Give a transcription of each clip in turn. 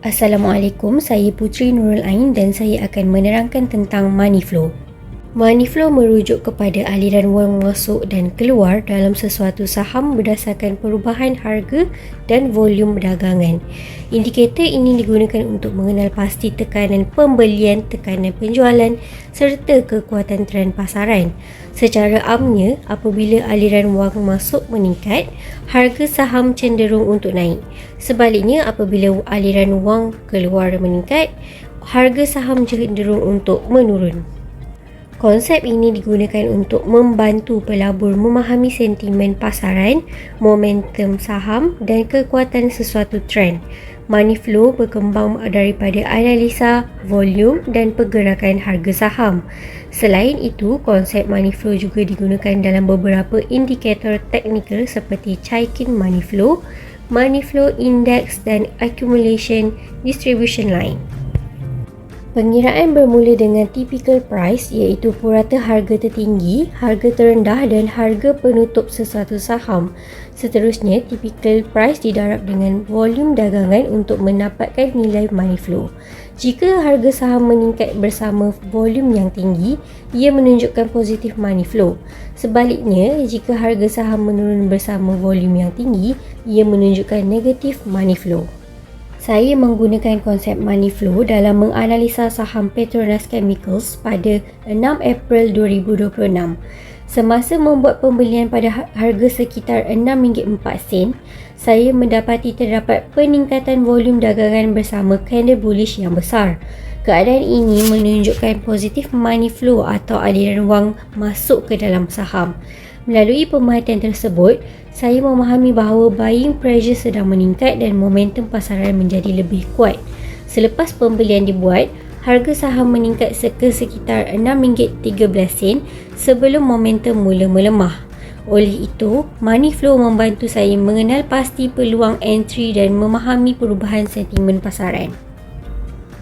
Assalamualaikum, saya Putri Nurul Ain dan saya akan menerangkan tentang money flow. Money flow merujuk kepada aliran wang masuk dan keluar dalam sesuatu saham berdasarkan perubahan harga dan volume perdagangan. Indikator ini digunakan untuk mengenal pasti tekanan pembelian, tekanan penjualan serta kekuatan trend pasaran. Secara amnya, apabila aliran wang masuk meningkat, harga saham cenderung untuk naik. Sebaliknya, apabila aliran wang keluar meningkat, harga saham cenderung untuk menurun. Konsep ini digunakan untuk membantu pelabur memahami sentimen pasaran, momentum saham dan kekuatan sesuatu trend. Money flow berkembang daripada analisa, volume dan pergerakan harga saham. Selain itu, konsep money flow juga digunakan dalam beberapa indikator teknikal seperti Chaikin money flow index dan accumulation distribution line. Pengiraan bermula dengan typical price iaitu purata harga tertinggi, harga terendah dan harga penutup sesuatu saham. Seterusnya, typical price didarab dengan volume dagangan untuk mendapatkan nilai money flow. Jika harga saham meningkat bersama volume yang tinggi, ia menunjukkan positif money flow. Sebaliknya, jika harga saham menurun bersama volume yang tinggi, ia menunjukkan negatif money flow. Saya menggunakan konsep money flow dalam menganalisa saham Petronas Chemicals pada 6 April 2026. Semasa membuat pembelian pada harga sekitar RM6.04, saya mendapati terdapat peningkatan volume dagangan bersama candle bullish yang besar. Keadaan ini menunjukkan positif money flow atau aliran wang masuk ke dalam saham. Melalui pemerhatian tersebut, saya memahami bahawa buying pressure sedang meningkat dan momentum pasaran menjadi lebih kuat. Selepas pembelian dibuat, harga saham meningkat ke sekitar RM6.13 sebelum momentum mula melemah. Oleh itu, money flow membantu saya mengenal pasti peluang entry dan memahami perubahan sentimen pasaran.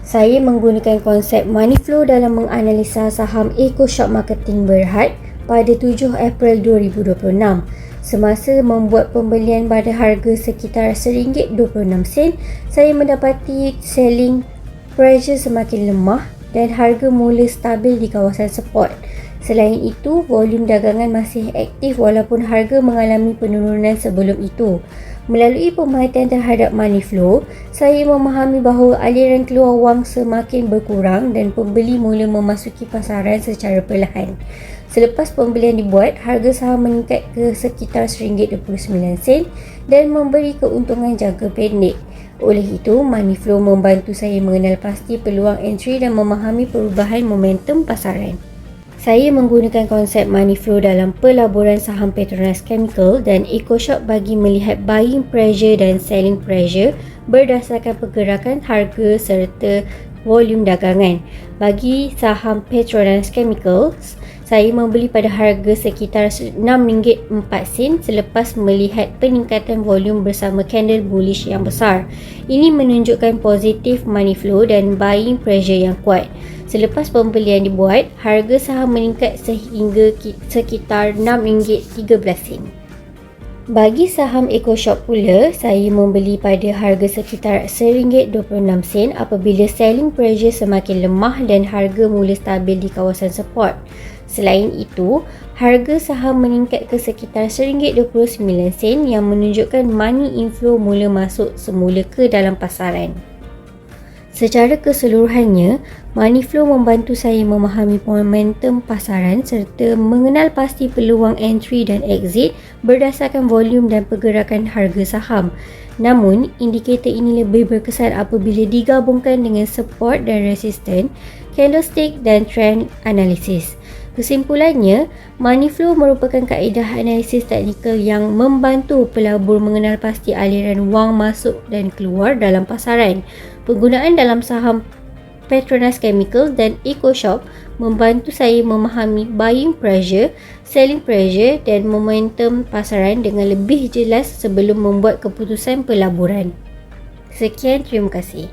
Saya menggunakan konsep money flow dalam menganalisa saham EcoShop Marketing Berhad pada 7 April 2026. Semasa membuat pembelian pada harga sekitar RM1.26, saya mendapati selling pressure semakin lemah dan harga mula stabil di kawasan support. Selain itu, volume dagangan masih aktif walaupun harga mengalami penurunan sebelum itu. Melalui pemerhatian terhadap money flow, saya memahami bahawa aliran keluar wang semakin berkurang dan pembeli mula memasuki pasaran secara perlahan. Selepas pembelian dibuat, harga saham meningkat ke sekitar RM1.29 dan memberi keuntungan jangka pendek. Oleh itu, money flow membantu saya mengenal pasti peluang entry dan memahami perubahan momentum pasaran. Saya menggunakan konsep money flow dalam pelaburan saham Petronas Chemical dan EcoShop bagi melihat buying pressure dan selling pressure berdasarkan pergerakan harga serta volume dagangan. Bagi saham Petronas Chemicals, saya membeli pada harga sekitar RM6.04 selepas melihat peningkatan volume bersama candle bullish yang besar. Ini menunjukkan positif money flow dan buying pressure yang kuat. Selepas pembelian dibuat, harga saham meningkat sehingga sekitar RM6.13. Bagi saham EcoShop pula, saya membeli pada harga sekitar RM1.26 apabila selling pressure semakin lemah dan harga mula stabil di kawasan support. Selain itu, harga saham meningkat ke sekitar RM1.29 yang menunjukkan money inflow mula masuk semula ke dalam pasaran. Secara keseluruhannya, money flow membantu saya memahami momentum pasaran serta mengenal pasti peluang entry dan exit berdasarkan volume dan pergerakan harga saham. Namun, indikator ini lebih berkesan apabila digabungkan dengan support dan resistance, candlestick dan trend analysis. Kesimpulannya, money flow merupakan kaedah analisis teknikal yang membantu pelabur mengenal pasti aliran wang masuk dan keluar dalam pasaran. Penggunaan dalam saham Petronas Chemical dan EcoShop membantu saya memahami buying pressure, selling pressure dan momentum pasaran dengan lebih jelas sebelum membuat keputusan pelaburan. Sekian, terima kasih.